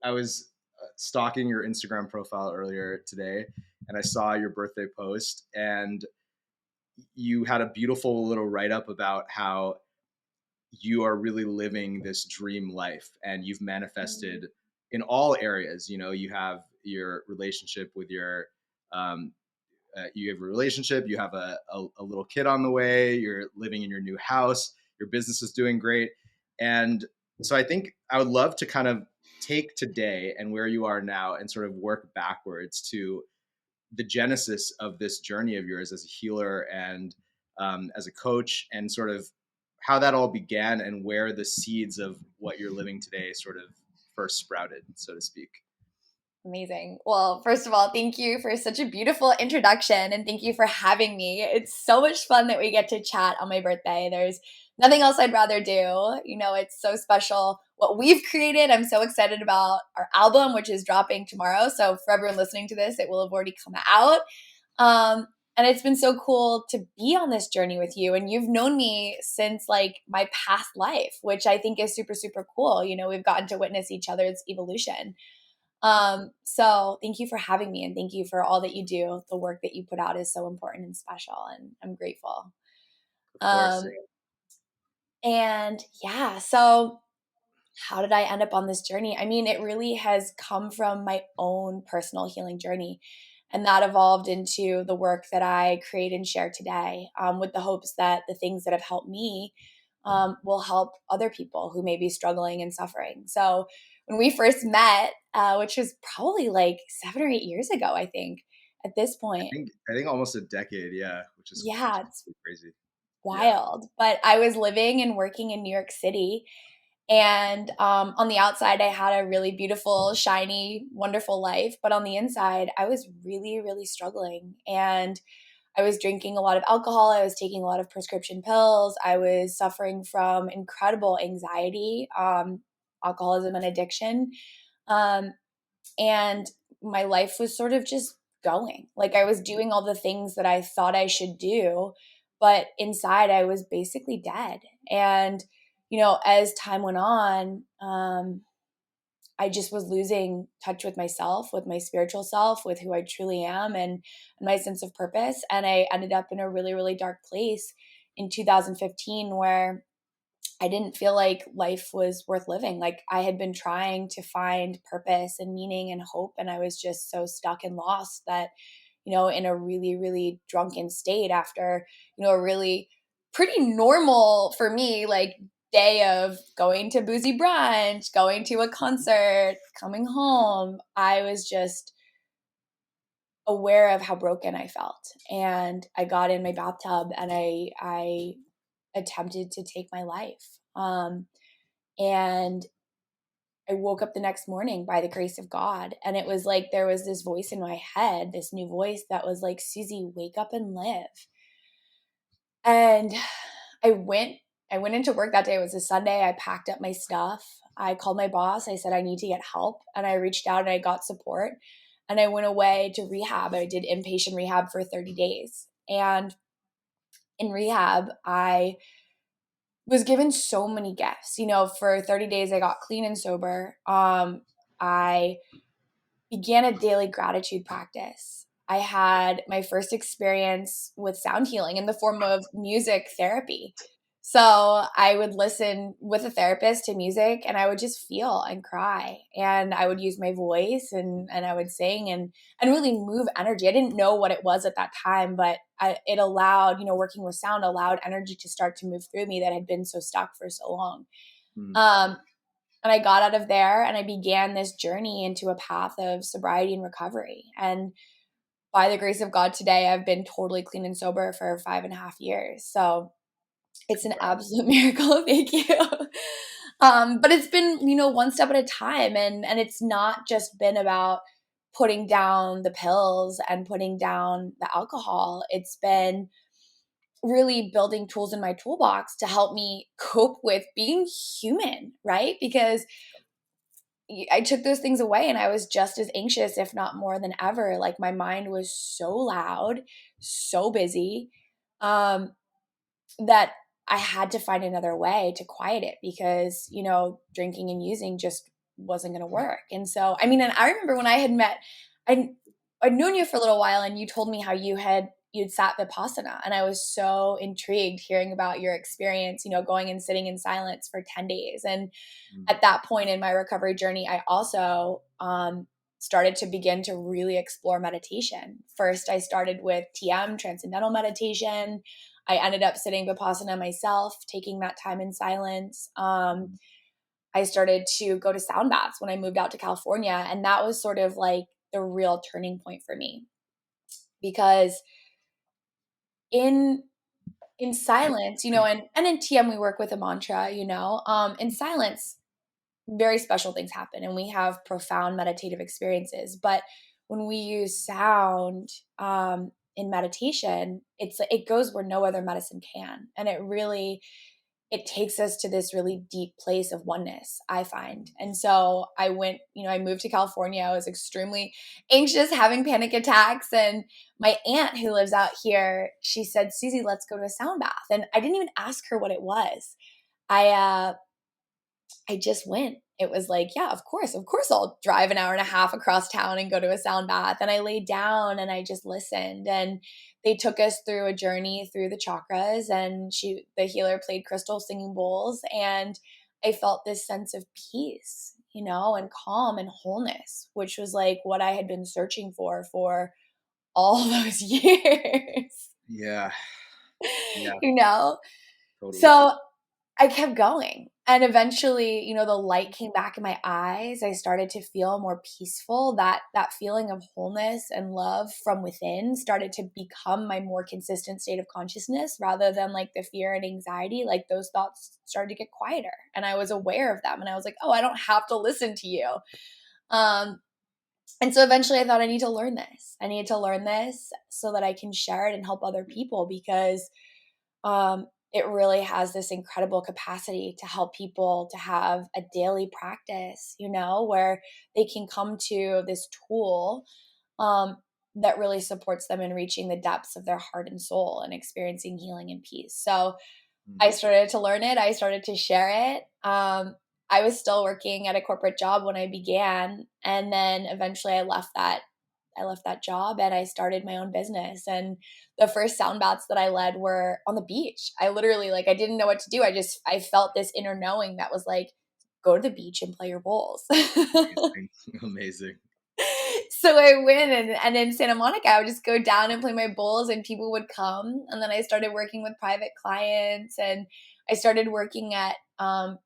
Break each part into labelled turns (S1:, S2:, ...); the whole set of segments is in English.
S1: I was stalking your Instagram profile earlier today, and I saw your birthday post, and you had a beautiful little write up about how you are really living this dream life, and you've manifested in all areas. You know, you have your relationship with your you have a relationship, you have a little kid on the way, you're living in your new house, your business is doing great. And so I think I would love to kind of take today and where you are now and sort of work backwards to the genesis of this journey of yours as a healer and as a coach, and sort of how that all began and where the seeds of what you're living today sort of first sprouted, so to speak.
S2: Amazing. Well, first of all, thank you for such a beautiful introduction, and thank you for having me. It's so much fun that we get to chat on my birthday. There's nothing else I'd rather do. You know, it's so special what we've created. I'm so excited about our album, which is dropping tomorrow. So for everyone listening to this, it will have already come out. Um, and it's been so cool to be on this journey with you. And you've known me since like my past life, which I think is super, super cool. You know, we've gotten to witness each other's evolution. So thank you for having me, and thank you for all that you do. The work that you put out is so important and special, and I'm grateful.
S1: Of course.
S2: And yeah, so how did I end up on this journey? I mean, it really has come from my own personal healing journey. And that evolved into the work that I create and share today, with the hopes that the things that have helped me will help other people who may be struggling and suffering. So when we first met, which was probably like 7 or 8 years ago, I think, at this point.
S1: I think almost a decade, yeah, which is
S2: Yeah, it's
S1: crazy. Yeah.
S2: wild. But I was living and working in New York City. And on the outside, I had a really beautiful, shiny, wonderful life. But on the inside, I was really, really struggling. And I was drinking a lot of alcohol. I was taking a lot of prescription pills. I was suffering from incredible anxiety, alcoholism, and addiction. Um, and my life was sort of just going. Like I was doing all the things that I thought I should do, but inside I was basically dead. And, you know, as time went on, I just was losing touch with myself, with my spiritual self, with who I truly am, and my sense of purpose. And I ended up in a really, really dark place in 2015 where I didn't feel like life was worth living. Like I had been trying to find purpose and meaning and hope, and I was just so stuck and lost that, you know, in a really, really drunken state after, you know, a really pretty normal for me, like day of going to boozy brunch, going to a concert, coming home, I was just aware of how broken I felt. And I got in my bathtub and I attempted to take my life. And I woke up the next morning by the grace of God. And it was like there was this voice in my head, this new voice that was like, Susie, wake up and live. And I went I went into work that day. It was a Sunday. I packed up my stuff. I called my boss. I said I need to get help. And I reached out and I got support. And I went away to rehab. I did inpatient rehab for 30 days. And in rehab, I was given so many gifts. You know, for 30 days, I got clean and sober. I began a daily gratitude practice. I had my first experience with sound healing in the form of music therapy. So I would listen with a therapist to music and I would just feel and cry. And I would use my voice and I would sing and really move energy. I didn't know what it was at that time, but it allowed, you know, working with sound allowed energy to start to move through me that had been so stuck for so long.
S1: Mm.
S2: And I got out of there and I began this journey into a path of sobriety and recovery. And by the grace of God, today I've been totally clean and sober for 5.5 years. So it's an absolute miracle. Thank you. But it's been, you know, one step at a time. And it's not just been about putting down the pills and putting down the alcohol. It's been really building tools in my toolbox to help me cope with being human, right? Because I took those things away and I was just as anxious, if not more than ever. Like my mind was so loud, so busy, that I had to find another way to quiet it because, you know, drinking and using just wasn't going to work. And so, I mean, and I remember when I had met, I'd known you for a little while, and you told me how you'd sat Vipassana, and I was so intrigued hearing about your experience, you know, going and sitting in silence for 10 days. And at that point in my recovery journey, I also started to begin to really explore meditation. First, I started with TM, Transcendental Meditation. I ended up sitting Vipassana myself, taking that time in silence. I started to go to sound baths when I moved out to California. And that was sort of like the real turning point for me, because in silence, you know, and in TM, we work with a mantra, you know, in silence, very special things happen, and we have profound meditative experiences. But when we use sound in meditation, it goes where no other medicine can. And it takes us to this really deep place of oneness, I find. And so I went, you know, I moved to California. I was extremely anxious, having panic attacks. And my aunt, who lives out here, she said, Susy, let's go to a sound bath. And I didn't even ask her what it was. I just went. It was like, yeah, of course I'll drive an hour and a half across town and go to a sound bath. And I laid down and I just listened, and they took us through a journey through the chakras, and the healer played crystal singing bowls, and I felt this sense of peace, you know, and calm and wholeness, which was like what I had been searching for all those years.
S1: Yeah. Yeah.
S2: You know?
S1: Totally.
S2: So I kept going. And eventually, you know, the light came back in my eyes. I started to feel more peaceful. That feeling of wholeness and love from within started to become my more consistent state of consciousness, rather than like the fear and anxiety. Like those thoughts started to get quieter, and I was aware of them. And I was like, oh, I don't have to listen to you. And so eventually I thought, I need to learn this. I need to learn this so that I can share it and help other people, because it really has this incredible capacity to help people to have a daily practice, you know, where they can come to this tool that really supports them in reaching the depths of their heart and soul and experiencing healing and peace. So I started to learn it. I started to share it. I was still working at a corporate job when I began, and then eventually I left that job and I started my own business. And the first sound baths that I led were on the beach. I literally, like, I didn't know what to do. I felt this inner knowing that was like, go to the beach and play your bowls.
S1: Amazing. Amazing.
S2: So I went, and in Santa Monica, I would just go down and play my bowls, and people would come. And then I started working with private clients, and I started working at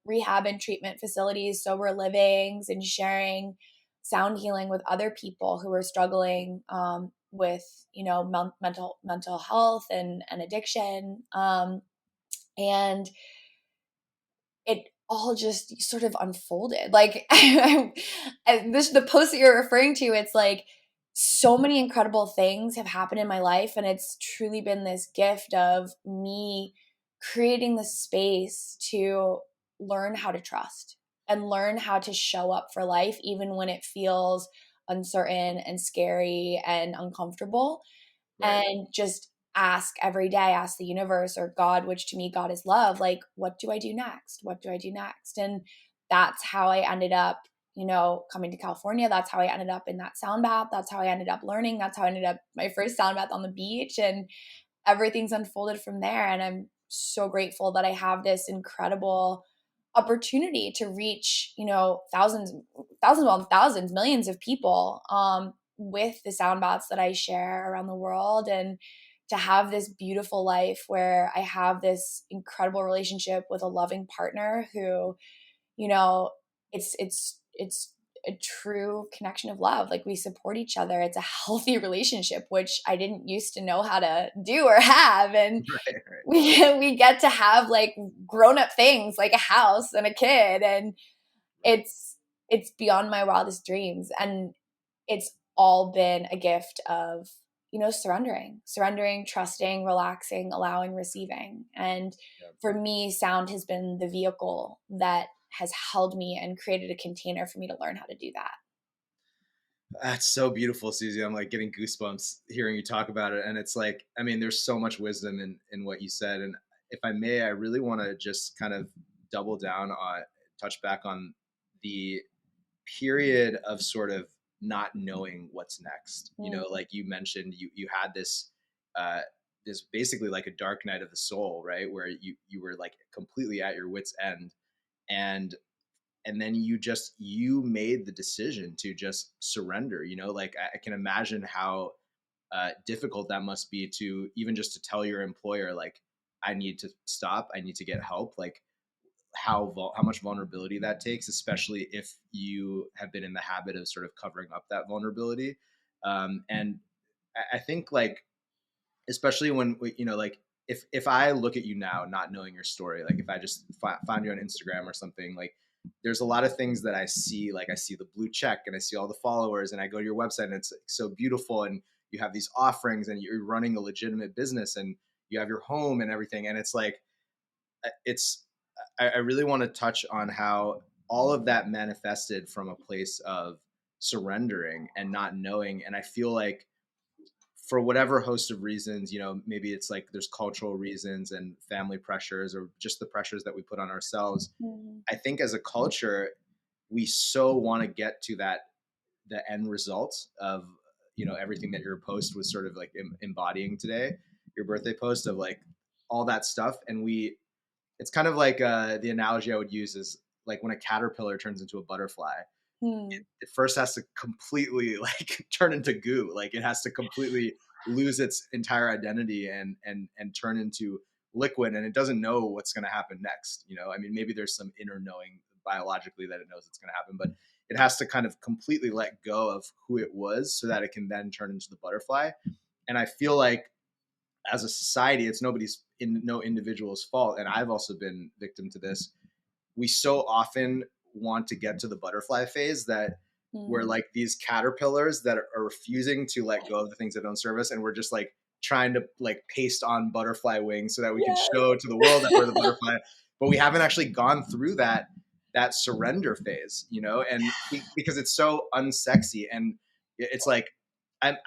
S2: rehab and treatment facilities, sober livings, and sharing sound healing with other people who were struggling with, you know, mental health and addiction. And it all just sort of unfolded. Like the post that you're referring to, it's like so many incredible things have happened in my life, and it's truly been this gift of me creating the space to learn how to trust and learn how to show up for life, even when it feels uncertain and scary and uncomfortable. Right. And just ask every day, ask the universe or God, which to me, God is love. Like, what do I do next? What do I do next? And that's how I ended up, you know, coming to California. That's how I ended up in that sound bath. That's how I ended up learning. That's how I ended up my first sound bath on the beach, and everything's unfolded from there. And I'm so grateful that I have this incredible opportunity to reach, you know, thousands, millions of people with the sound baths that I share around the world, and to have this beautiful life where I have this incredible relationship with a loving partner who, you know, it's a true connection of love. Like, we support each other. It's a healthy relationship, which I didn't used to know how to do or have. And right. we get to have like grown-up things like a house and a kid, and it's beyond my wildest dreams. And it's all been a gift of, you know, surrendering, trusting, relaxing, allowing, receiving. And for me, sound has been the vehicle that has held me and created a container for me to learn how to do that.
S1: That's so beautiful, Susie. I'm like getting goosebumps hearing you talk about it. And it's like, I mean, there's so much wisdom in what you said. And if I may, I really want to just kind of double down on, touch back on the period of sort of not knowing what's next. Like you mentioned, you had this this basically like a dark night of the soul, right? Where you were like completely at your wit's end, and then you made the decision to just surrender. Like I can imagine how difficult that must be, to even just to tell your employer, like, I need to stop, I need to get help. Like how much vulnerability that takes, especially if you have been in the habit of sort of covering up that vulnerability. And I think, like, especially when like, if I look at you now, not knowing your story, like if I just find you on Instagram or something, like there's a lot of things that I see. Like I see the blue check and I see all the followers, and I go to your website and it's so beautiful, and you have these offerings and you're running a legitimate business and you have your home and everything. And it's like, it's I really want to touch on how all of that manifested from a place of surrendering and not knowing. And I feel like, for whatever host of reasons, maybe it's like there's cultural reasons and family pressures, or just the pressures that we put on ourselves. I think as a culture, we so want to get to the end result of, everything that your post was sort of like embodying today, your birthday post, of like all that stuff. And it's kind of like the analogy I would use is like when a caterpillar turns into a butterfly, it first has to completely like turn into goo. Like it has to completely lose its entire identity and turn into liquid, and it doesn't know what's going to happen next. I mean, maybe there's some inner knowing biologically that it knows it's going to happen, but it has to kind of completely let go of who it was so that it can then turn into the butterfly. And I feel like, as a society, it's no individual's fault, and I've also been victim to this. We so often want to get to the butterfly phase that we're like these caterpillars that are refusing to let go of the things that don't serve us, and we're just like trying to like paste on butterfly wings so that we can show to the world that we're the butterfly. But we haven't actually gone through that surrender phase, and because it's so unsexy. And it's like, I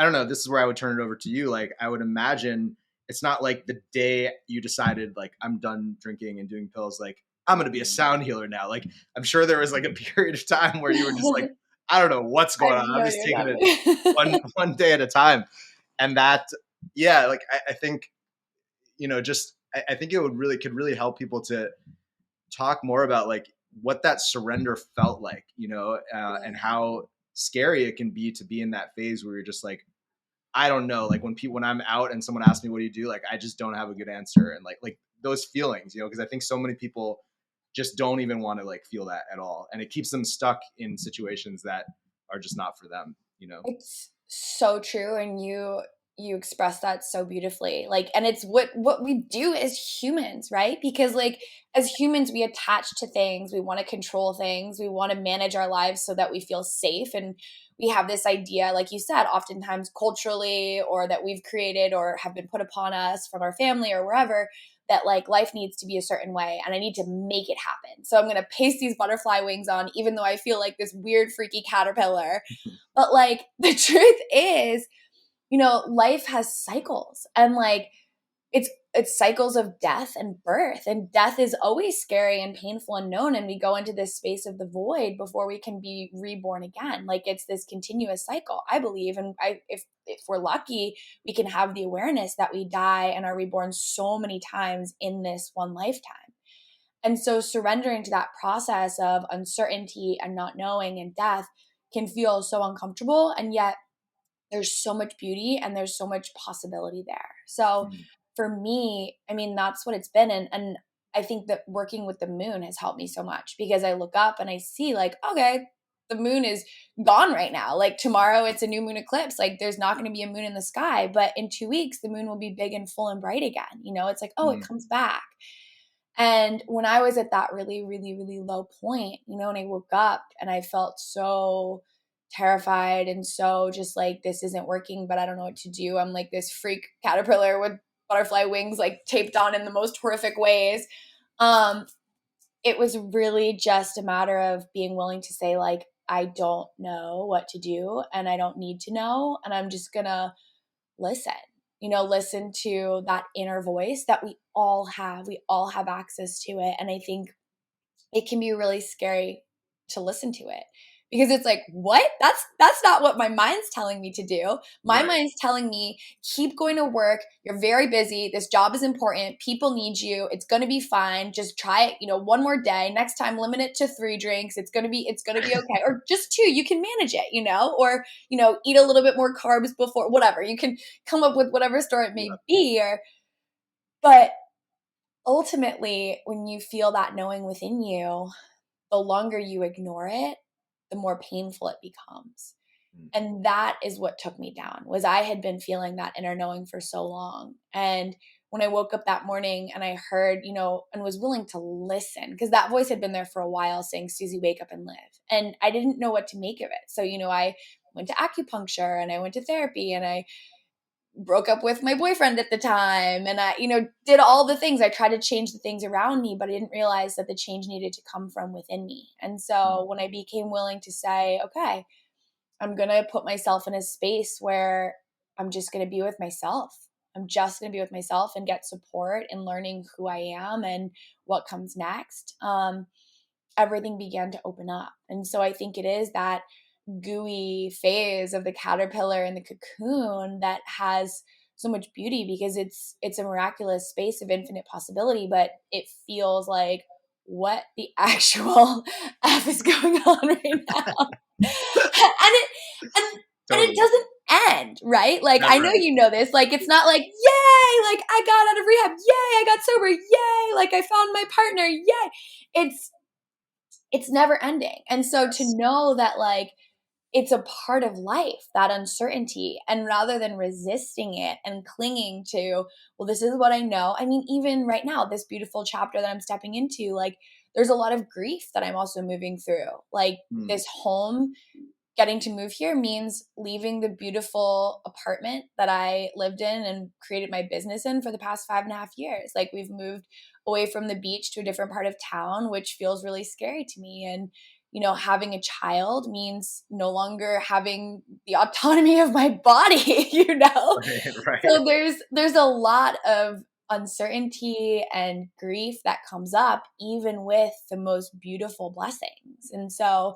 S1: don't know, this is where I would turn it over to you. Like, I would imagine it's not like the day you decided, like, I'm done drinking and doing pills, like, I'm going to be a sound healer now. Like, I'm sure there was like a period of time where you were just like, I don't know what's going on. I'm just taking it one day at a time. And that, yeah, like, I think, just, I think it could really help people to talk more about like what that surrender felt like, and how scary it can be to be in that phase where you're just like, I don't know, like when I'm out and someone asks me, what do you do? Like, I just don't have a good answer. And like those feelings, because I think so many people just don't even want to like feel that at all. And it keeps them stuck in situations that are just not for them,
S2: It's so true. And you express that so beautifully. Like, and it's what we do as humans, right? Because like as humans, we attach to things, we want to control things, we want to manage our lives so that we feel safe. And we have this idea, like you said, oftentimes culturally, or that we've created or have been put upon us from our family or wherever, that like life needs to be a certain way and I need to make it happen. So I'm going to paste these butterfly wings on, even though I feel like this weird, freaky caterpillar. But like the truth is, life has cycles, and like it's cycles of death and birth, and death is always scary and painful and known, and we go into this space of the void before we can be reborn again. Like it's this continuous cycle, I believe. And if we're lucky, we can have the awareness that we die and are reborn so many times in this one lifetime. And so surrendering to that process of uncertainty and not knowing and death can feel so uncomfortable, and yet there's so much beauty and there's so much possibility there. So for me, I mean, that's what it's been. And I think that working with the moon has helped me so much, because I look up and I see like, okay, the moon is gone right now. Like tomorrow it's a new moon eclipse. Like there's not going to be a moon in the sky, but in 2 weeks, the moon will be big and full and bright again. It's like, oh, it comes back. And when I was at that really, really, really low point, and I woke up and I felt so terrified and so just like, this isn't working, but I don't know what to do. I'm like this freak caterpillar with butterfly wings like taped on in the most horrific ways. It was really just a matter of being willing to say like, I don't know what to do and I don't need to know. And I'm just gonna listen. Listen to that inner voice that we all have. We all have access to it. And I think it can be really scary to listen to it. Because it's like, what? That's not what my mind's telling me to do. My mind's telling me, keep going to work. You're very busy. This job is important. People need you. It's going to be fine. Just try it, one more day. Next time, limit it to 3 drinks. It's going to be okay. Or just 2. You can manage it, or, eat a little bit more carbs before, whatever. You can come up with whatever story it may be. But ultimately, when you feel that knowing within you, the longer you ignore it, the more painful it becomes. And that is what took me down, was I had been feeling that inner knowing for so long. And when I woke up that morning and I heard, and was willing to listen, because that voice had been there for a while saying, Susy, wake up and live. And I didn't know what to make of it. So, I went to acupuncture and I went to therapy and I broke up with my boyfriend at the time. And I, did all the things. I tried to change the things around me, but I didn't realize that the change needed to come from within me. And so when I became willing to say, okay, I'm going to put myself in a space where I'm just going to be with myself. I'm just going to be with myself and get support and learning who I am and what comes next. Everything began to open up. And so I think it is that gooey phase of the caterpillar and the cocoon that has so much beauty, because it's a miraculous space of infinite possibility, but it feels like, what the actual F is going on right now? and it doesn't end, right? Like, I know you know this. Like, it's not like, yay, like I got out of rehab, yay, I got sober, yay, like I found my partner, yay. It's never ending. And so to know that, like, it's a part of life, that uncertainty. And rather than resisting it and clinging to, well, this is what I know. I mean, even right now, this beautiful chapter that I'm stepping into, like, there's a lot of grief that I'm also moving through. Like, this home, getting to move here means leaving the beautiful apartment that I lived in and created my business in for the past 5.5 years. Like, we've moved away from the beach to a different part of town, which feels really scary to me. And having a child means no longer having the autonomy of my body,
S1: Right.
S2: So there's a lot of uncertainty and grief that comes up, even with the most beautiful blessings. And so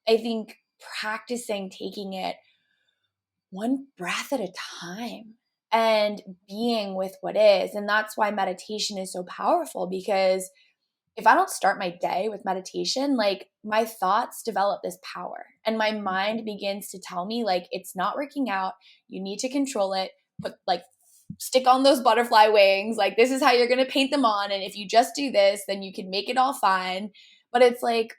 S2: I think practicing taking it one breath at a time and being with what is. And that's why meditation is so powerful, because if I don't start my day with meditation, like, my thoughts develop this power and my mind begins to tell me, like, it's not working out. You need to control it. Stick on those butterfly wings. Like, this is how you're going to paint them on. And if you just do this, then you can make it all fine. But it's like,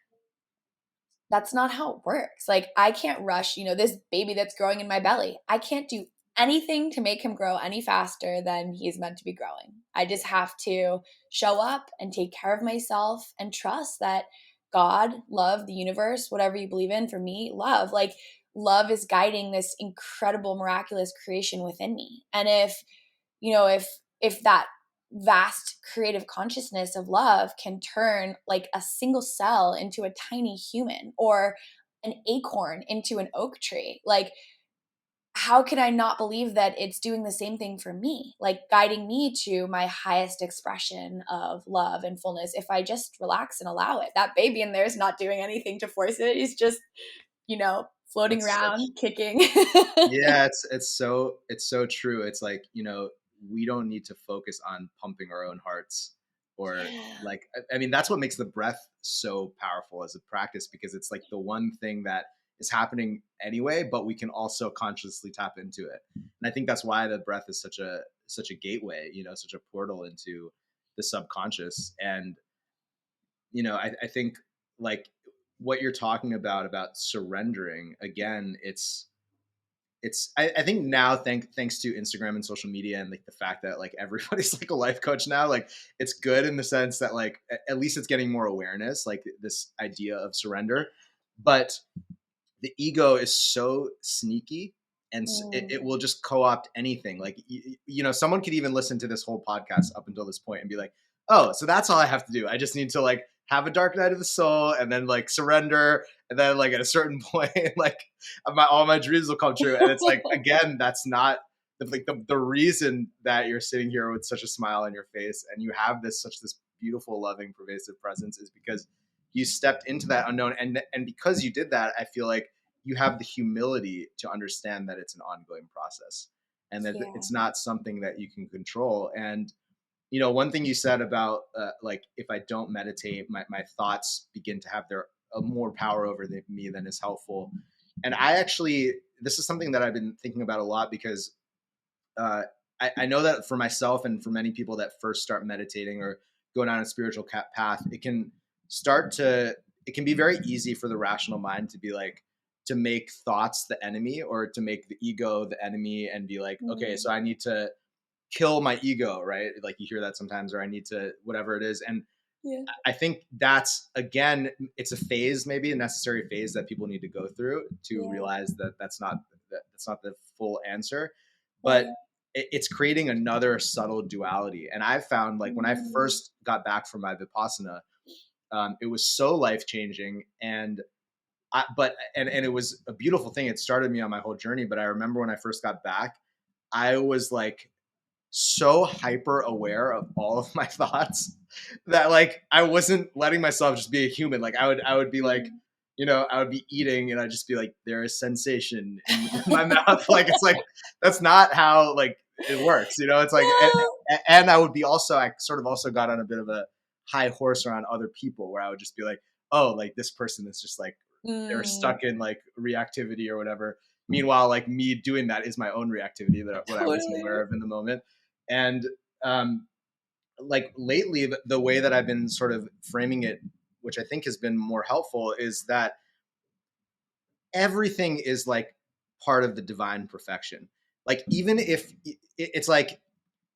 S2: that's not how it works. Like, I can't rush, this baby that's growing in my belly. I can't do anything to make him grow any faster than he's meant to be growing. I just have to show up and take care of myself and trust that God, love, the universe, whatever you believe in, for me, love, like, love is guiding this incredible, miraculous creation within me. And if that vast creative consciousness of love can turn, like, a single cell into a tiny human, or an acorn into an oak tree, like, how can I not believe that it's doing the same thing for me, like guiding me to my highest expression of love and fullness if I just relax and allow it? That baby in there is not doing anything to force it. He's just, floating around, kicking.
S1: Yeah, it's so true. It's like, we don't need to focus on pumping our own hearts, or like, I mean, that's what makes the breath so powerful as a practice, because it's like the one thing that is happening anyway, but we can also consciously tap into it. And I think that's why the breath is such a gateway, such a portal into the subconscious. And, I think, like, what you're talking about surrendering, again, I think now, thanks to Instagram and social media, and like the fact that, like, everybody's like a life coach now, like, it's good in the sense that, like, at least it's getting more awareness, like this idea of surrender. But the ego is so sneaky, and it will just co-opt anything. Like, someone could even listen to this whole podcast up until this point and be like, oh, so that's all I have to do. I just need to, like, have a dark night of the soul and then, like, surrender. And then, like, at a certain point, like, all my dreams will come true. And it's like, again, that's not the reason that you're sitting here with such a smile on your face and you have such this beautiful, loving, pervasive presence is because you stepped into that unknown, and because you did that, I feel like you have the humility to understand that it's an ongoing process and that
S2: Yeah.
S1: it's not something that you can control. And one thing you said about like, if I don't meditate, my thoughts begin to have their more power over me than is helpful. And this is something that I've been thinking about a lot, because uh, I know that for myself and for many people that first start meditating or go down a spiritual path, it can be very easy for the rational mind to be like, to make thoughts the enemy, or to make the ego the enemy, and be like, okay, so I need to kill my ego, right? Like, you hear that sometimes, or I need to, whatever it is. And
S2: Yeah.
S1: I think that's, again, it's a phase, maybe a necessary phase that people need to go through to realize that that's not the full answer. But it's creating another subtle duality. And I've found, like, when I first got back from my Vipassana, it was so life changing, and it was a beautiful thing. It started me on my whole journey. But I remember when I first got back, I was like so hyper aware of all of my thoughts that, like, I wasn't letting myself just be a human. Like, I would be like, I would be eating and I'd just be like, there is sensation in my mouth. Like, it's like, that's not how, like, it works. It's like, and I would be also, I sort of also got on a bit of a high horse around other people, where I would just be like, oh, like, this person is just like, they're stuck in like reactivity or whatever. Meanwhile, like, me doing that is my own reactivity, that what I wasn't aware of in the moment. And like, lately, the way that I've been sort of framing it, which I think has been more helpful, is that everything is like part of the divine perfection. Like, even if it's like,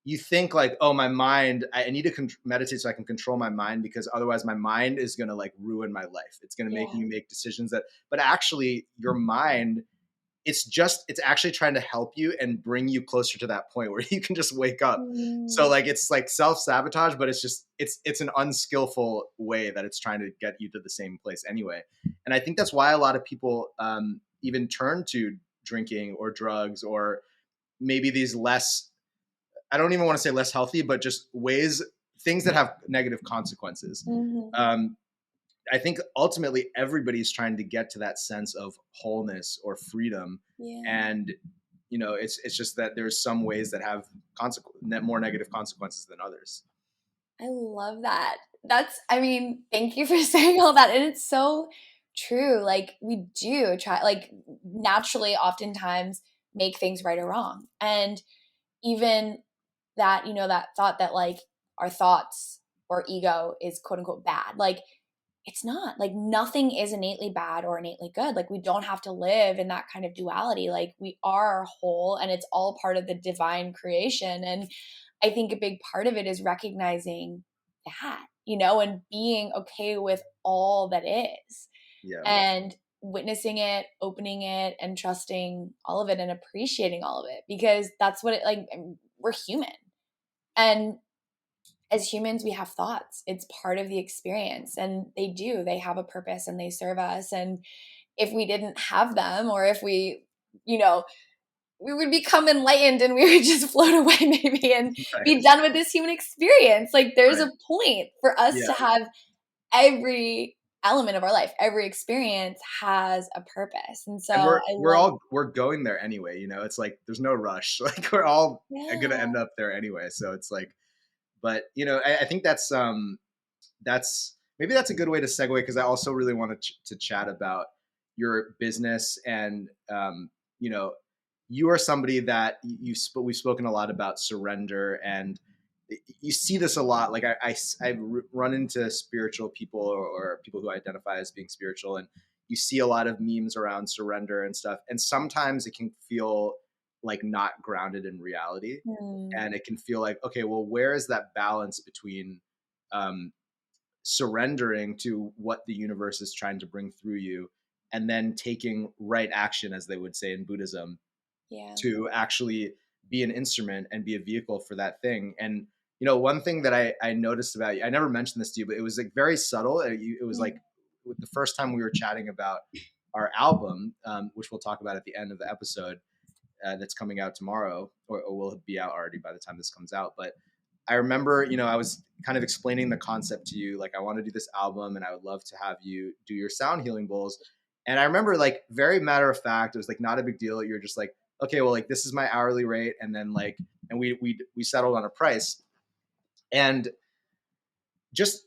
S1: you think like, oh, my mind, I need to meditate so I can control my mind, because otherwise my mind is going to like ruin my life. It's going to make me make decisions but actually your mind, it's actually trying to help you and bring you closer to that point where you can just wake up. So, like, it's like self-sabotage, but it's an unskillful way that it's trying to get you to the same place anyway. And I think that's why a lot of people even turn to drinking or drugs, or maybe these less, I don't even want to say less healthy, but just things that have negative consequences. I think ultimately everybody's trying to get to that sense of wholeness or freedom. And, it's just that there's some ways that have more negative consequences than others.
S2: I love that. Thank you for saying all that. And it's so true. Like, we do try, like, naturally, oftentimes make things right or wrong. And even that, that thought that, like, our thoughts or ego is quote unquote bad. Like, it's not. Like, nothing is innately bad or innately good. Like, we don't have to live in that kind of duality. Like, we are whole, and it's all part of the divine creation. And I think a big part of it is recognizing that, and being okay with all that is. And witnessing it, opening it, and trusting all of it, and appreciating all of it, because that's what we're human. And as humans, we have thoughts. It's part of the experience, and they have a purpose, and they serve us. And if we didn't have them, or if we would become enlightened and we would just float away maybe and be done with this human experience. Like, there's a point for us to have every element of our life, every experience has a purpose. And so
S1: we're going there anyway. It's like, there's no rush. Like, we're all going to end up there anyway. So it's like, but I think that's maybe that's a good way to segue, because I also really wanted to chat about your business. And you are somebody that we've spoken a lot about surrender, and you see this a lot. Like, I've run into spiritual people, or people who identify as being spiritual, and you see a lot of memes around surrender and stuff. And sometimes it can feel like not grounded in reality. And it can feel like, okay, well, where is that balance between surrendering to what the universe is trying to bring through you, and then taking right action, as they would say in Buddhism, to actually be an instrument and be a vehicle for that thing. And one thing that I noticed about you, I never mentioned this to you, but it was like very subtle. It was like the first time we were chatting about our album, which we'll talk about at the end of the episode, that's coming out tomorrow, or will be out already by the time this comes out. But I remember, you know, I was kind of explaining the concept to you, like I want to do this album and I would love to have you do your sound healing bowls. And I remember like very matter of fact, it was like not a big deal. You're just like, okay, well, like this is my hourly rate. And then like, and we settled on a price. And just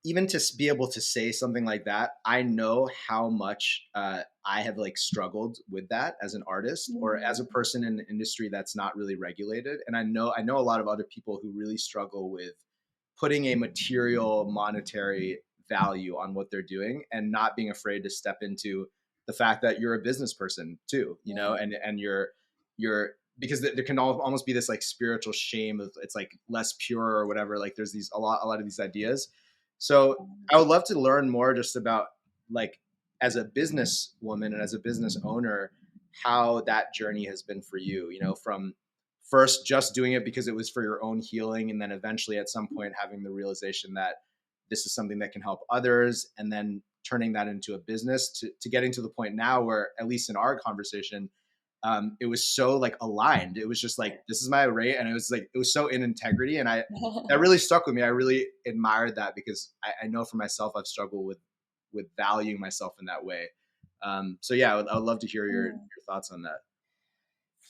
S1: even to be able to say something like that, I know how much I have like struggled with that as an artist or as a person in an industry that's not really regulated. And I know a lot of other people who really struggle with putting a material monetary value on what they're doing and not being afraid to step into the fact that you're a business person too, you know, and you're because there can almost be this like spiritual shame of it's like less pure or whatever. Like there's these a lot of these ideas. So I would love to learn more just about like as a business woman and as a business owner, how that journey has been for you, you know, from first just doing it because it was for your own healing. And then eventually at some point having the realization that this is something that can help others. And then turning that into a business to getting to the point now where, at least in our conversation, it was so like aligned. It was just like, this is my rate. And it was like, it was so in integrity. And that really stuck with me. I really admired that because I know for myself, I've struggled with valuing myself in that way. So yeah, I would love to hear your thoughts on that.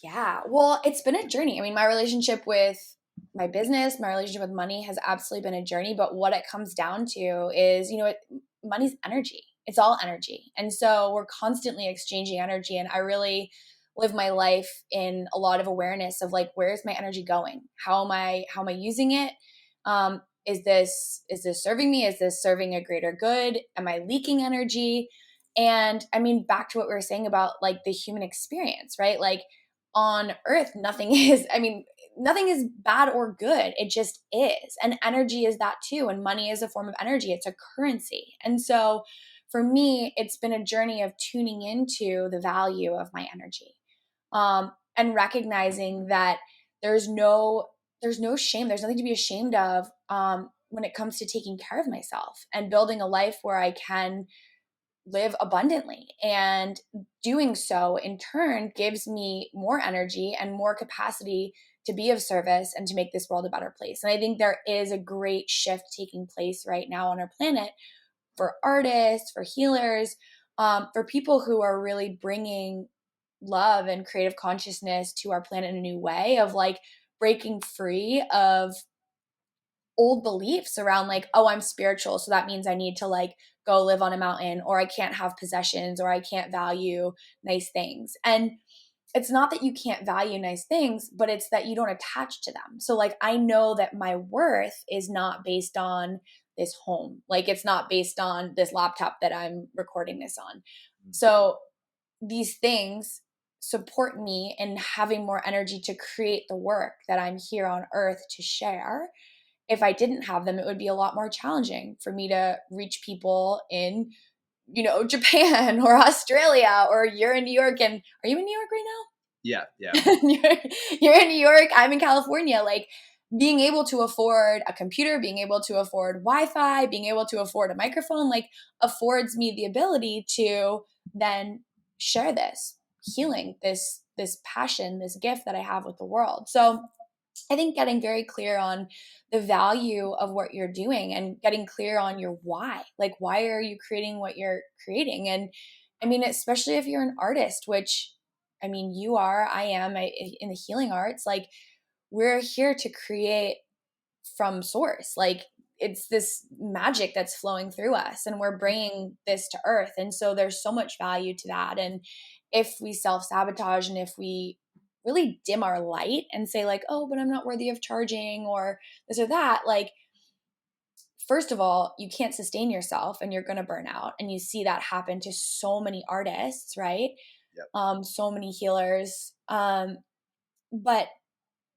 S2: Yeah. Well, it's been a journey. I mean, my relationship with my business, my relationship with money has absolutely been a journey. But what it comes down to is, you know, money's energy. It's all energy. And so we're constantly exchanging energy. And I really live my life in a lot of awareness of like, where's my energy going? How am I using it? Is this serving me? Is this serving a greater good? Am I leaking energy? And I mean, back to what we were saying about like the human experience, right? Like on earth, nothing is bad or good. It just is. And energy is that too. And money is a form of energy. It's a currency. And so for me, it's been a journey of tuning into the value of my energy. And recognizing that there's no shame. There's nothing to be ashamed of when it comes to taking care of myself and building a life where I can live abundantly. And doing so in turn gives me more energy and more capacity to be of service and to make this world a better place. And I think there is a great shift taking place right now on our planet for artists, for healers, for people who are really bringing love and creative consciousness to our planet in a new way of like breaking free of old beliefs around like, oh, I'm spiritual, so that means I need to like go live on a mountain, or I can't have possessions, or I can't value nice things. And it's not that you can't value nice things, but it's that you don't attach to them. So like I know that my worth is not based on this home. Like it's not based on this laptop that I'm recording this on. So these things support me in having more energy to create the work that I'm here on earth to share. If I didn't have them, it would be a lot more challenging for me to reach people in, you know, Japan or Australia, or you're in New York. And are you in New York right now?
S1: Yeah.
S2: You're in New York. I'm in California. Like being able to afford a computer, being able to afford Wi-Fi, being able to afford a microphone, like affords me the ability to then share this healing, this passion, this gift that I have with the world. So I think getting very clear on the value of what you're doing and getting clear on your why. Like, why are you creating what you're creating? And I mean, especially if you're an artist, which I mean, you are, I am in the healing arts, like, we're here to create from source. Like, it's this magic that's flowing through us, and we're bringing this to earth. And so there's so much value to that. And if we self-sabotage and if we really dim our light and say like, oh, but I'm not worthy of charging or this or that, like, first of all, you can't sustain yourself and you're going to burn out. And you see that happen to so many artists, right?
S1: Yep.
S2: So many healers. But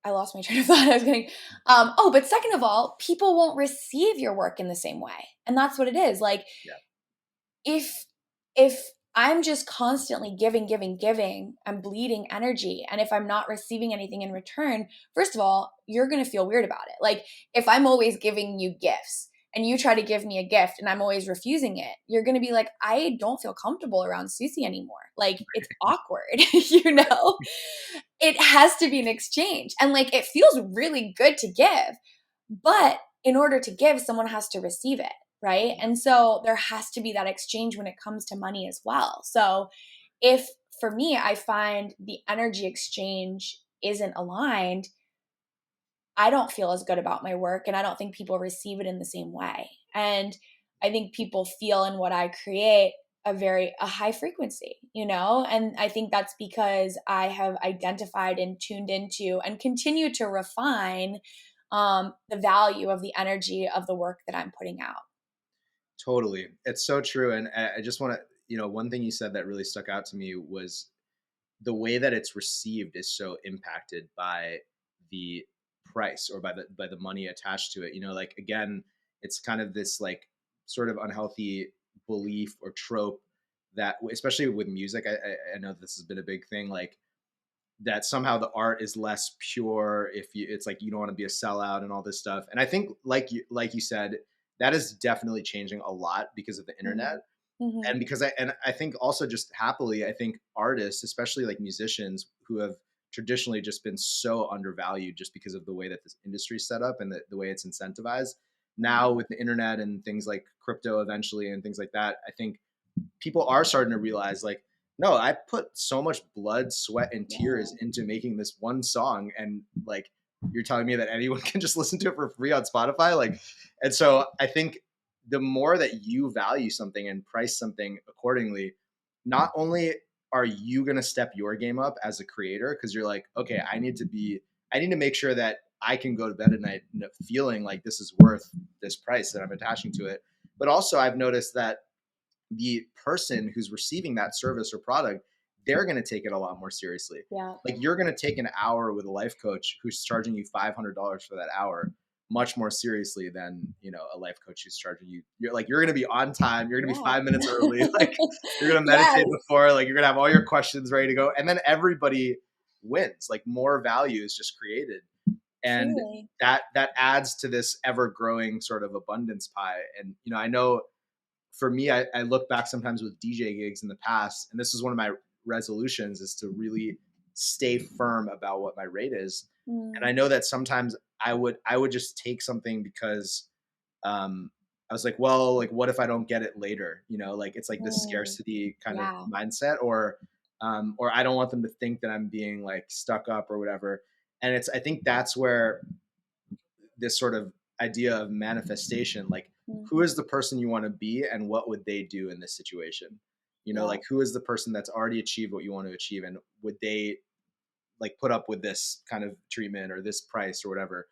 S2: I lost my train of thought. I was going, but second of all, people won't receive your work in the same way. And that's what it is. Like, if I'm just constantly giving, I'm bleeding energy. And if I'm not receiving anything in return, first of all, you're going to feel weird about it. Like if I'm always giving you gifts and you try to give me a gift and I'm always refusing it, you're going to be like, I don't feel comfortable around Susy anymore. Like, it's awkward, you know? It has to be an exchange. And like, it feels really good to give, but in order to give, someone has to receive it, right? And so there has to be that exchange when it comes to money as well. So if for me, I find the energy exchange isn't aligned, I don't feel as good about my work, and I don't think people receive it in the same way. And I think people feel in what I create a high frequency, you know? And I think that's because I have identified and tuned into and continue to refine the value of the energy of the work that I'm putting out.
S1: Totally. It's so true. And I just want to, one thing you said that really stuck out to me was the way that it's received is so impacted by the price or by the money attached to it. Like, again, it's kind of this like sort of unhealthy belief or trope that, especially with music, I know this has been a big thing, like that somehow the art is less pure if it's like you don't want to be a sellout and all this stuff. And I think like you said, that is definitely changing a lot because of the internet.
S2: Mm-hmm.
S1: And because I think also just happily, I think artists, especially like musicians who have traditionally just been so undervalued just because of the way that this industry is set up and the way it's incentivized. Now with the internet and things like crypto eventually and things like that, I think people are starting to realize like, no, I put so much blood, sweat, and tears into making this one song. And like, you're telling me that anyone can just listen to it for free on Spotify? Like, and so I think the more that you value something and price something accordingly, not only are you going to step your game up as a creator, because you're like, okay, I need to make sure that I can go to bed at night feeling like this is worth this price that I'm attaching to it. But also I've noticed that the person who's receiving that service or product, they're going to take it a lot more seriously.
S2: Yeah.
S1: Like, you're going to take an hour with a life coach who's charging you $500 for that hour much more seriously than, a life coach who's charging you. You're going to be on time. You're going to be 5 minutes early. Like, you're going to meditate before, like, you're going to have all your questions ready to go. And then everybody wins. Like, more value is just created. And
S2: Truly.
S1: that adds to this ever growing sort of abundance pie. And, I know for me, I look back sometimes with DJ gigs in the past, and this is one of my resolutions, is to really stay firm about what my rate is. And I know that sometimes I would just take something because I was like, well, like, what if I don't get it later? Like, it's like this scarcity kind of mindset, or I don't want them to think that I'm being like stuck up or whatever. And I think that's where this sort of idea of manifestation, like, who is the person you want to be and what would they do in this situation? Like, who is the person that's already achieved what you want to achieve, and would they like put up with this kind of treatment or this price or whatever?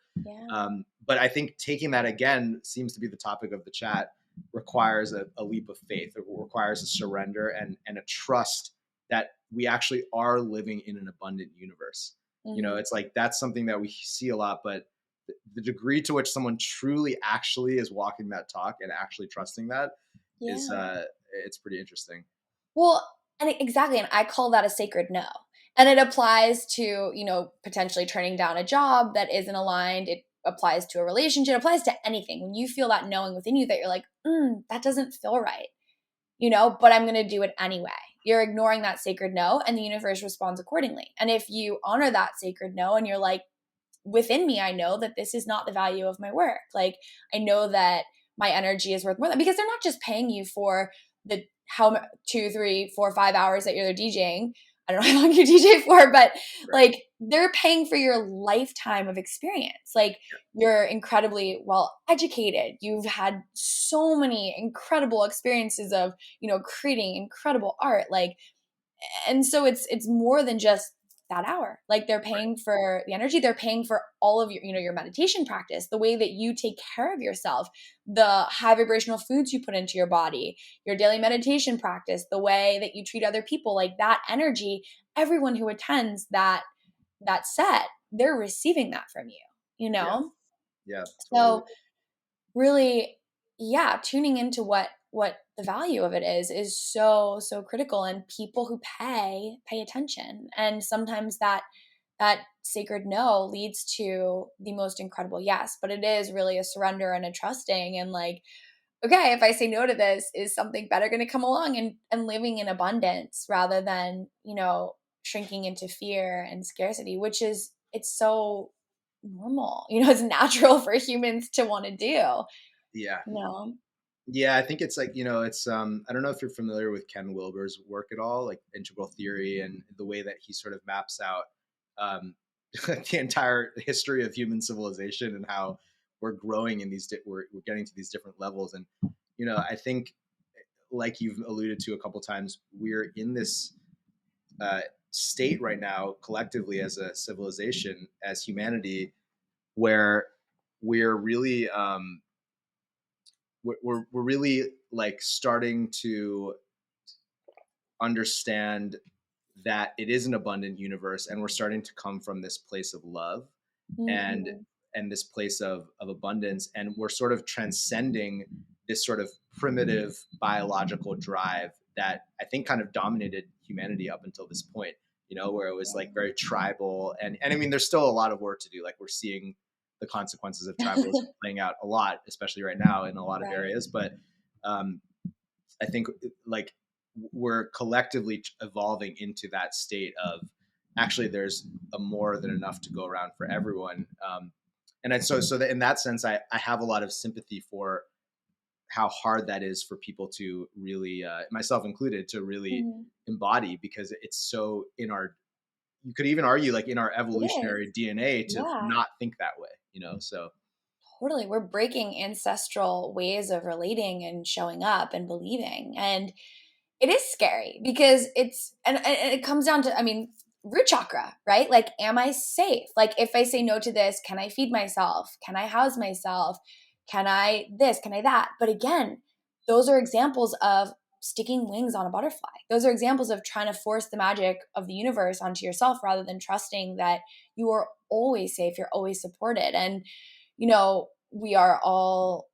S1: But I think taking that, again, seems to be the topic of the chat, requires a leap of faith. It requires a surrender and a trust that we actually are living in an abundant universe. It's like, that's something that we see a lot, but the degree to which someone truly actually is walking that talk and actually trusting that is it's pretty interesting.
S2: Well, and exactly. And I call that a sacred no. And it applies to, potentially turning down a job that isn't aligned. It applies to a relationship. It applies to anything. When you feel that knowing within you that you're like, that doesn't feel right, but I'm going to do it anyway. You're ignoring that sacred no, and the universe responds accordingly. And if you honor that sacred no and you're like, within me, I know that this is not the value of my work. Like, I know that my energy is worth more than, because they're not just paying you for the 2, 3, 4, 5 hours that you're DJing. I don't know how long you DJ for, but like, they're paying for your lifetime of experience. Like, you're incredibly well educated. You've had so many incredible experiences of, creating incredible art. Like, and so it's more than just that hour. Like, they're paying for the energy. They're paying for all of your, your meditation practice, the way that you take care of yourself, the high vibrational foods you put into your body, your daily meditation practice, the way that you treat other people. Like, that energy, everyone who attends that set, they're receiving that from you,
S1: Yeah, totally.
S2: So really, tuning into what the value of it is so critical. And people who pay attention. And sometimes that that sacred no leads to the most incredible yes. But it is really a surrender and a trusting, and like, okay, if I say no to this, is something better going to come along, and living in abundance rather than, shrinking into fear and scarcity, which is, it's so normal. It's natural for humans to want to do,
S1: Yeah.
S2: you know?
S1: Yeah, I think it's like, it's I don't know if you're familiar with Ken Wilber's work at all, like integral theory and the way that he sort of maps out um the entire history of human civilization and how we're growing in these we're getting to these different levels. And I think, like you've alluded to a couple times, we're in this uh state right now collectively as a civilization, as humanity, where we're really we're really like starting to understand that it is an abundant universe, and we're starting to come from this place of love and
S2: Mm-hmm.
S1: this place of abundance, and we're sort of transcending this sort of primitive biological drive that I think kind of dominated humanity up until this point, where it was like very tribal, and I mean there's still a lot of work to do. Like we're seeing the consequences of tribalism playing out a lot, especially right now in a lot of
S2: Right.
S1: areas, but um, I think like we're collectively evolving into that state of actually there's a more than enough to go around for everyone. And so that in that sense, I have a lot of sympathy for how hard that is for people to really, myself included, to really
S2: Mm-hmm.
S1: embody, because it's so in our, you could even argue like in our
S2: It is.
S1: evolutionary DNA to
S2: Yeah.
S1: not think that way, so.
S2: Totally. We're breaking ancestral ways of relating and showing up and believing. And it is scary because and it comes down to, I mean, root chakra, right? Like, am I safe? Like, if I say no to this, can I feed myself? Can I house myself? Can I this? Can I that? But again, those are examples of sticking wings on a butterfly. Those are examples of trying to force the magic of the universe onto yourself rather than trusting that you are always safe, you're always supported. And we are all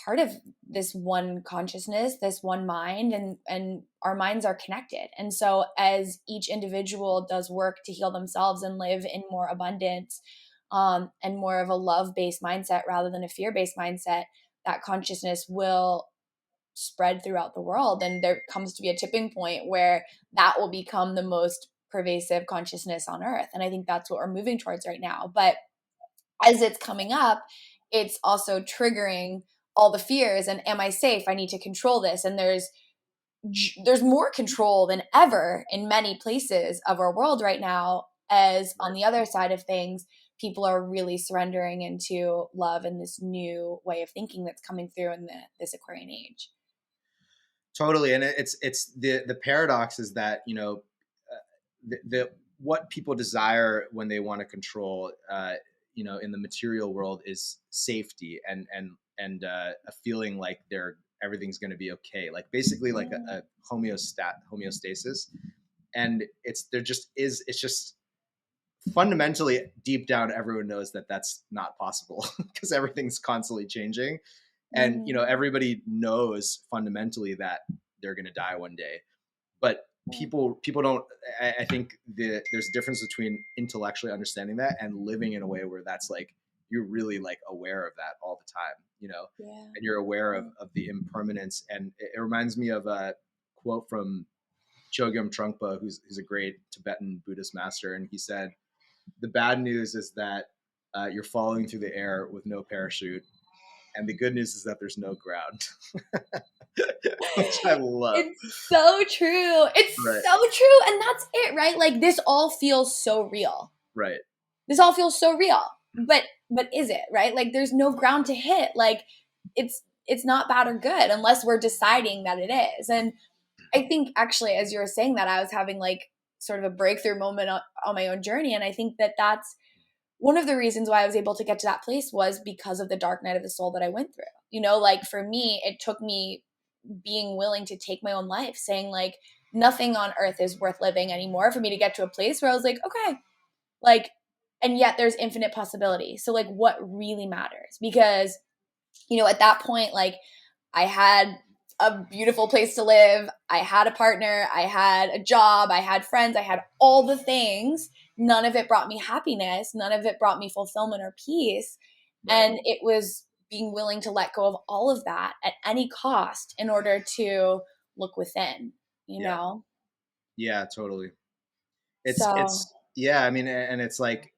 S2: part of this one consciousness, this one mind, and our minds are connected. And so as each individual does work to heal themselves and live in more abundance, and more of a love-based mindset rather than a fear-based mindset, that consciousness will spread throughout the world. And there comes to be a tipping point where that will become the most pervasive consciousness on earth. And I think that's what we're moving towards right now. But as it's coming up, it's also triggering all the fears. And am I safe? I need to control this. And there's more control than ever in many places of our world right now, as on
S1: Right.
S2: the other side of things, people are really surrendering into love and this new way of thinking that's coming through in this Aquarian age.
S1: Totally, and it's the paradox is that the what people desire when they want to control, in the material world is safety and a feeling like everything's going to be okay, like basically like
S2: Mm.
S1: a homeostasis, and it's just fundamentally deep down everyone knows that that's not possible because everything's constantly changing, and
S2: Mhm.
S1: everybody knows fundamentally that they're going to die one day, but people don't. I think there's a difference between intellectually understanding that and living in a way where that's like you're really like aware of that all the time,
S2: Yeah.
S1: and you're aware of the impermanence. And it reminds me of a quote from Chogyam Trungpa, who's a great Tibetan Buddhist master, and he said, "The bad news is that you're falling through the air with no parachute, and the good news is that there's no ground," which I love.
S2: It's so true. It's
S1: Right,
S2: so true. And that's it, right? Like, this all feels so real.
S1: right.
S2: This all feels so real. But is it, right? Like, there's no ground to hit. Like, it's not bad or good unless we're deciding that it is. And I think actually, as you were saying that, I was having like sort of a breakthrough moment on my own journey. And I think that that's one of the reasons why I was able to get to that place, was because of the dark night of the soul that I went through. Like, for me, it took me being willing to take my own life, saying like nothing on earth is worth living anymore, for me to get to a place where I was like, okay, like, and yet there's infinite possibility. So like, what really matters? Because at that point, like, I had a beautiful place to live. I had a partner. I had a job. I had friends. I had all the things. None of it brought me happiness. None of it brought me fulfillment or peace.
S1: Right.
S2: And it was being willing to let go of all of that at any cost in order to look within, you know?
S1: Yeah, totally.
S2: So,
S1: Yeah, I mean, and it's like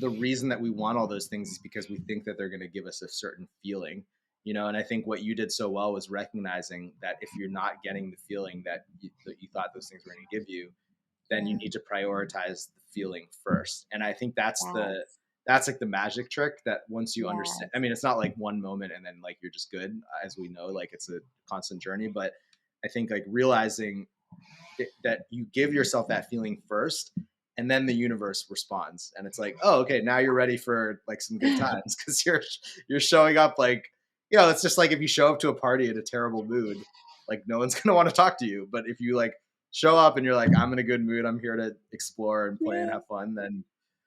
S1: the reason that we want all those things is because we think that they're going to give us a certain feeling, you know. And I think what you did so well was recognizing that if you're not getting the feeling that you thought those things were going to give you, then you need to prioritize the feeling first. And I think that's like the magic trick, that once you understand, I mean, it's not like one moment and then like you're just good, as we know, like it's a constant journey. But I think like realizing that you give yourself that feeling first, and then the universe responds, and it's like, oh, okay, now you're ready for like some good times, because you're showing up like, you know, it's just like if you show up to a party in a terrible mood, like no one's gonna want to talk to you. But if you like show up and you're like, I'm in a good mood, I'm here to explore and play and have fun, then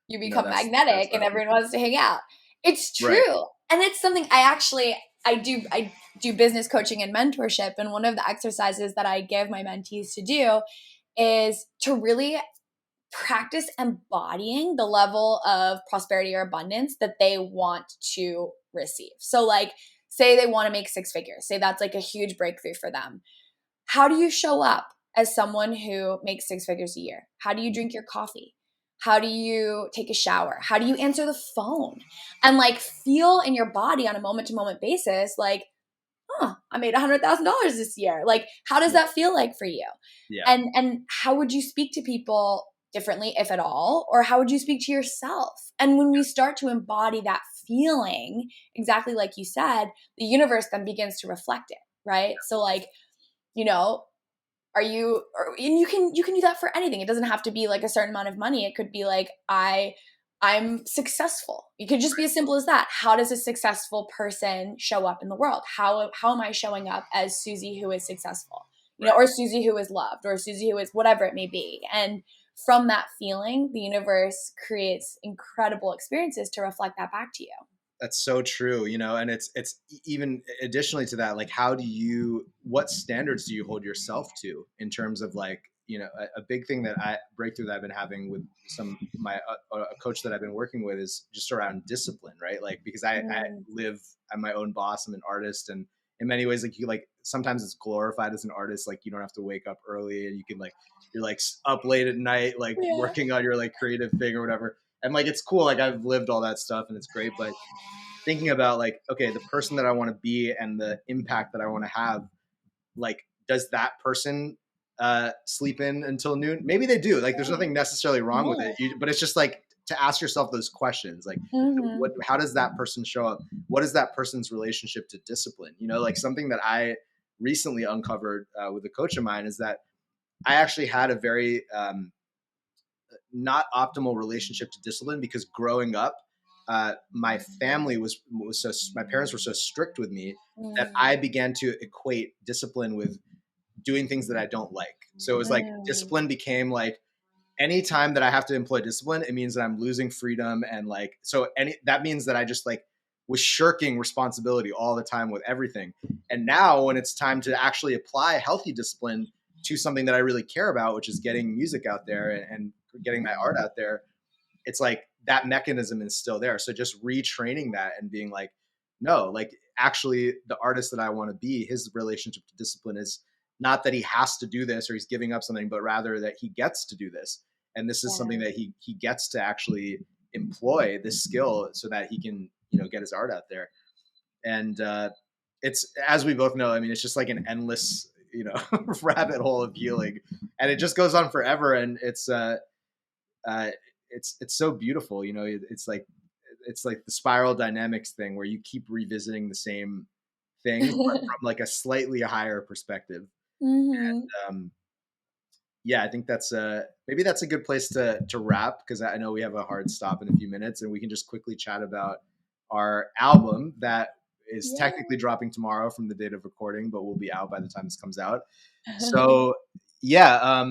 S2: you
S1: you know,
S2: become
S1: that's
S2: magnetic and
S1: how
S2: everyone wants to hang out. It's true.
S1: right.
S2: And it's something I do business coaching and mentorship. And one of the exercises that I give my mentees to do is to really practice embodying the level of prosperity or abundance that they want to receive. So like, say they want to make 6 figures, say that's like a huge breakthrough for them. How do you show up as someone who makes 6 figures a year? How do you drink your coffee? How do you take a shower? How do you answer the phone? And like feel in your body on a moment to moment basis, like, I made $100,000 this year. Like, how does that feel like for you?
S1: Yeah.
S2: And how would you speak to people differently, if at all? Or how would you speak to yourself? And when we start to embody that feeling, exactly like you said, the universe then begins to reflect it, right? So like, you know, and you can do that for anything. It doesn't have to be like a certain amount of money. It could be like, I'm successful. It could just be as simple as that. How does a successful person show up in the world? How am I showing up as Susy who is successful? You know, or Susy who is loved, or Susy who is whatever it may be. And from that feeling, the universe creates incredible experiences to reflect that back to you.
S1: That's so true, you know. And it's even additionally to that, like, what standards do you hold yourself to in terms of like, you know, a big thing breakthrough that I've been having with a coach that I've been working with is just around discipline, right? Like, because I'm my own boss, I'm an artist, and in many ways, like sometimes it's glorified as an artist, like you don't have to wake up early, and you can like, you're like up late at night, like working on your like creative thing or whatever. And like, it's cool. Like I've lived all that stuff and it's great, but thinking about like, okay, the person that I want to be and the impact that I want to have, like, does that person sleep in until noon? Maybe they do. Like, there's nothing necessarily wrong with it, but it's just like to ask yourself those questions, like, how does that person show up? What is that person's relationship to discipline? You know, like something that I recently uncovered with a coach of mine is that I actually had a very not optimal relationship to discipline, because growing up, my family my parents were so strict with me that I began to equate discipline with doing things that I don't like. So it was like discipline became like, anytime that I have to employ discipline, it means that I'm losing freedom. And like, so that means that I just like was shirking responsibility all the time with everything. And now when it's time to actually apply healthy discipline to something that I really care about, which is getting music out there and getting my art out there, it's like that mechanism is still there. So just retraining that and being like, no, like actually the artist that I want to be, his relationship to discipline is not that he has to do this or he's giving up something, but rather that he gets to do this. And this is something that he gets to actually employ this skill so that he can, you know, get his art out there. And it's, as we both know, I mean, it's just like an endless, you know, rabbit hole of healing, and it just goes on forever. And it's so beautiful, you know. It's like the spiral dynamics thing where you keep revisiting the same things but from like a slightly higher perspective. And yeah, I think that's maybe that's a good place to wrap, because I know we have a hard stop in a few minutes, and we can just quickly chat about our album that is technically dropping tomorrow from the date of recording, but will be out by the time this comes out. So yeah,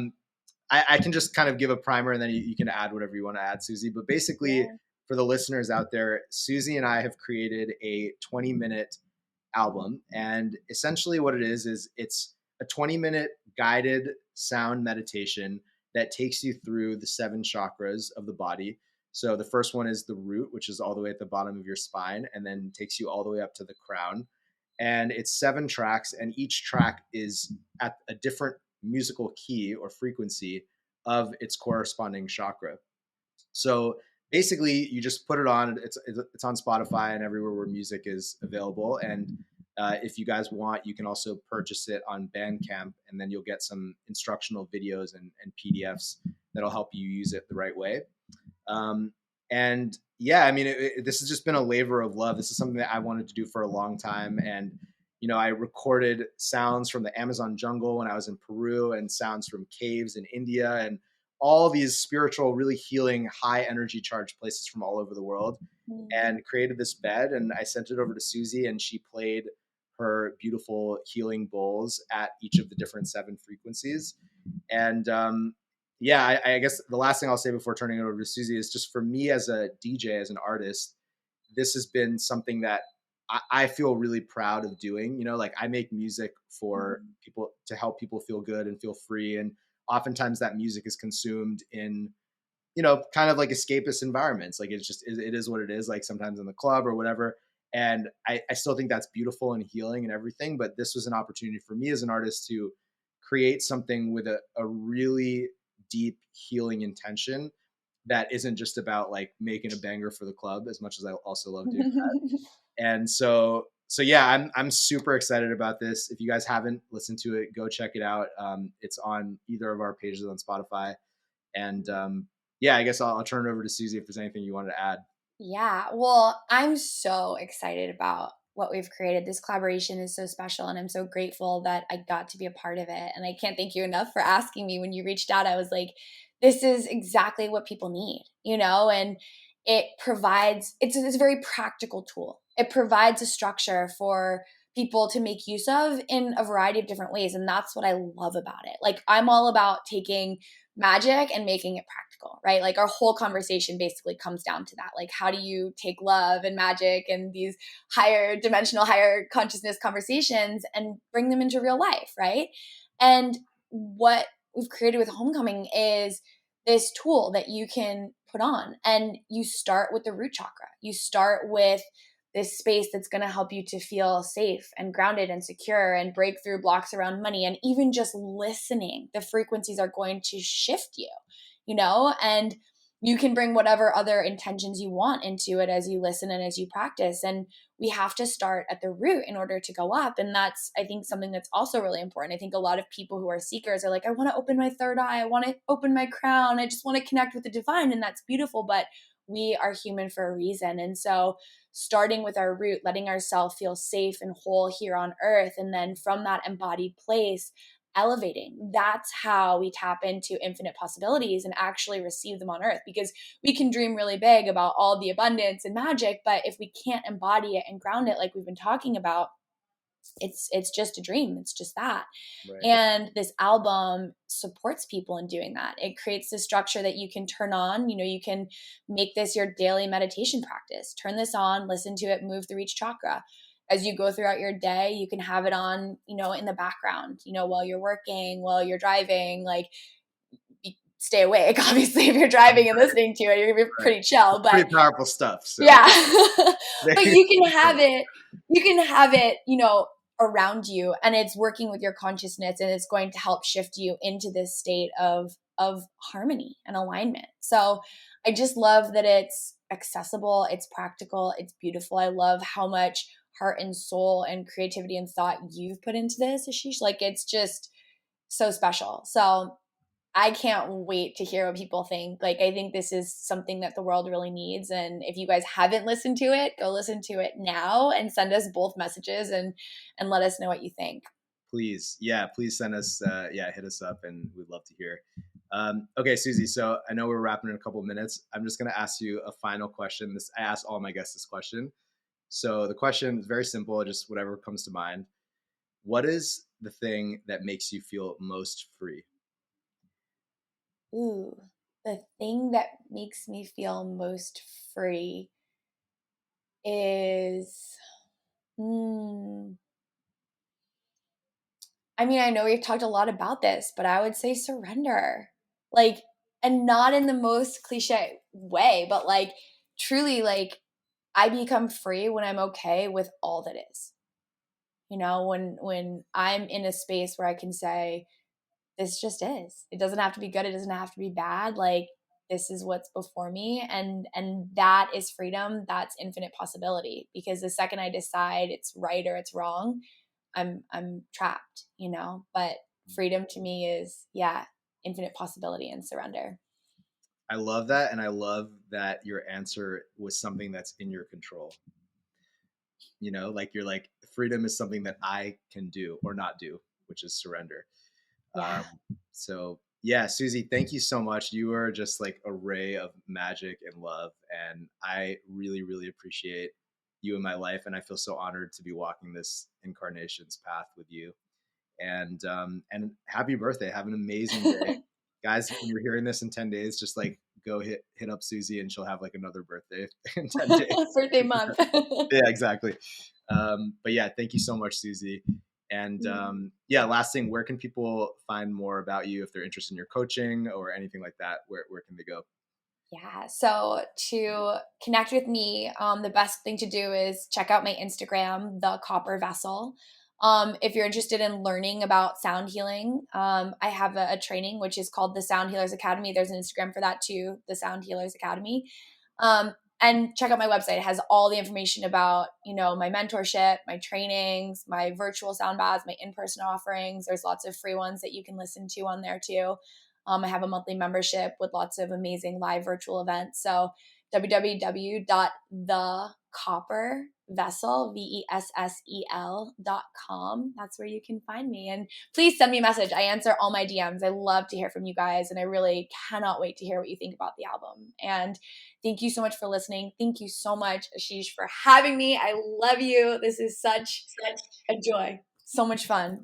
S1: I can just kind of give a primer, and then you can add whatever you want to add, Susy. But basically, for the listeners out there, Susy and I have created a 20-minute album. And essentially what it is it's a 20-minute guided sound meditation that takes you through the 7 chakras of the body. So the first one is the root, which is all the way at the bottom of your spine, and then takes you all the way up to the crown. And it's 7 tracks, and each track is at a different musical key or frequency of its corresponding chakra. So basically, you just put it on. It's on Spotify and everywhere where music is available. And if you guys want, you can also purchase it on Bandcamp, and then you'll get some instructional videos and PDFs that'll help you use it the right way. And yeah, I mean, this has just been a labor of love. This is something that I wanted to do for a long time. And, you know, I recorded sounds from the Amazon jungle when I was in Peru, and sounds from caves in India, and all these spiritual, really healing, high energy charged places from all over the world, and created this bed. And I sent it over to Susy, and she played her beautiful healing bowls at each of the different 7 frequencies. And yeah, I guess the last thing I'll say before turning it over to Susy is, just for me as a DJ, as an artist, this has been something that I feel really proud of doing. You know, like, I make music for people, to help people feel good and feel free. And oftentimes that music is consumed in, you know, kind of like escapist environments. Like, it's just, it is what it is, like sometimes in the club or whatever. And I still think that's beautiful and healing and everything. But this was an opportunity for me as an artist to create something with a really deep healing intention that isn't just about like making a banger for the club, as much as I also love doing that. And so yeah, I'm super excited about this. If you guys haven't listened to it, go check it out. It's on either of our pages on Spotify. And yeah, I guess I'll turn it over to Susy if there's anything you wanted to add.
S2: Yeah, well, I'm so excited about what we've created. This collaboration is so special, and I'm so grateful that I got to be a part of it. And I can't thank you enough for asking me. When you reached out, I was like, this is exactly what people need, you know? And it provides, it's a very practical tool. It provides a structure for people to make use of in a variety of different ways. And that's what I love about it. Like, I'm all about taking magic and making it practical, right? Like, our whole conversation basically comes down to that. Like, how do you take love and magic and these higher dimensional, higher consciousness conversations and bring them into real life, right? And what we've created with Homecoming is this tool that you can put on, and you start with the root chakra. You start with this space that's going to help you to feel safe and grounded and secure, and break through blocks around money. And even just listening, the frequencies are going to shift you, you know, and you can bring whatever other intentions you want into it as you listen and as you practice. And we have to start at the root in order to go up. And that's, I think, something that's also really important. I think a lot of people who are seekers are like, I want to open my third eye. I want to open my crown. I just want to connect with the divine. And that's beautiful, but we are human for a reason. And so starting with our root, letting ourselves feel safe and whole here on earth, and then from that embodied place, elevating. That's how we tap into infinite possibilities and actually receive them on earth. Because we can dream really big about all the abundance and magic, but if we can't embody it and ground it like we've been talking about, it's just a dream. It's just that.
S1: Right.
S2: And this album supports people in doing that. It creates this structure that you can turn on. You know, you can make this your daily meditation practice. Turn this on, listen to it, move through each chakra. As you go throughout your day, you can have it on, you know, in the background, you know, while you're working, while you're driving. Like, stay awake, obviously, if you're driving and listening to it, you're gonna be pretty chill. But
S1: pretty powerful stuff. So.
S2: Yeah. But you can have it, you know, around you, and it's working with your consciousness, and it's going to help shift you into this state of harmony and alignment. So I just love that it's accessible, it's practical, it's beautiful. I love how much heart and soul and creativity and thought you've put into this, Ashish. Like, it's just so special. So I can't wait to hear what people think. Like, I think this is something that the world really needs. And if you guys haven't listened to it, go listen to it now and send us both messages and let us know what you think.
S1: Please. Yeah, please send us, hit us up, and we'd love to hear. Okay, Susy, so I know we're wrapping in a couple of minutes. I'm just going to ask you a final question. I ask all my guests this question. So the question is very simple, just whatever comes to mind. What is the thing that makes you feel most free?
S2: Ooh, the thing that makes me feel most free is, Hmm. I mean, I know we've talked a lot about this, but I would say surrender. Like, and not in the most cliche way, but like truly, like, I become free when I'm okay with all that is. You know, when I'm in a space where I can say, this just is. It doesn't have to be good, it doesn't have to be bad. Like, this is what's before me, and that is freedom. That's infinite possibility, because the second I decide it's right or it's wrong, I'm trapped, you know. But freedom to me is, yeah, infinite possibility and surrender.
S1: I love that. And I love that your answer was something that's in your control. You know, like you're like, freedom is something that I can do or not do, which is surrender.
S2: Yeah.
S1: So yeah, Susy, thank you so much. You are just like a ray of magic and love. And I really, really appreciate you in my life. And I feel so honored to be walking this incarnation's path with you. And happy birthday. Have an amazing day. Guys, when you're hearing this in 10 days, just like go hit up Susy and she'll have like another birthday in 10 days.
S2: Birthday month.
S1: Yeah, exactly. But yeah, thank you so much, Susy. And yeah, last thing, where can people find more about you if they're interested in your coaching or anything like that? Where can they go?
S2: Yeah. So to connect with me, the best thing to do is check out my Instagram, the Copper Vessel. If you're interested in learning about sound healing, I have a training which is called the Sound Healers Academy. There's an Instagram for that too, the Sound Healers Academy. And check out my website. It has all the information about, you know, my mentorship, my trainings, my virtual sound baths, my in-person offerings. There's lots of free ones that you can listen to on there too. I have a monthly membership with lots of amazing live virtual events. So www.thecoppervessel.com. That's where you can find me. And please send me a message. I answer all my DMs. I love to hear from you guys. And I really cannot wait to hear what you think about the album. And thank you so much for listening. Thank you so much, Ashish, for having me. I love you. This is such a joy. So much fun.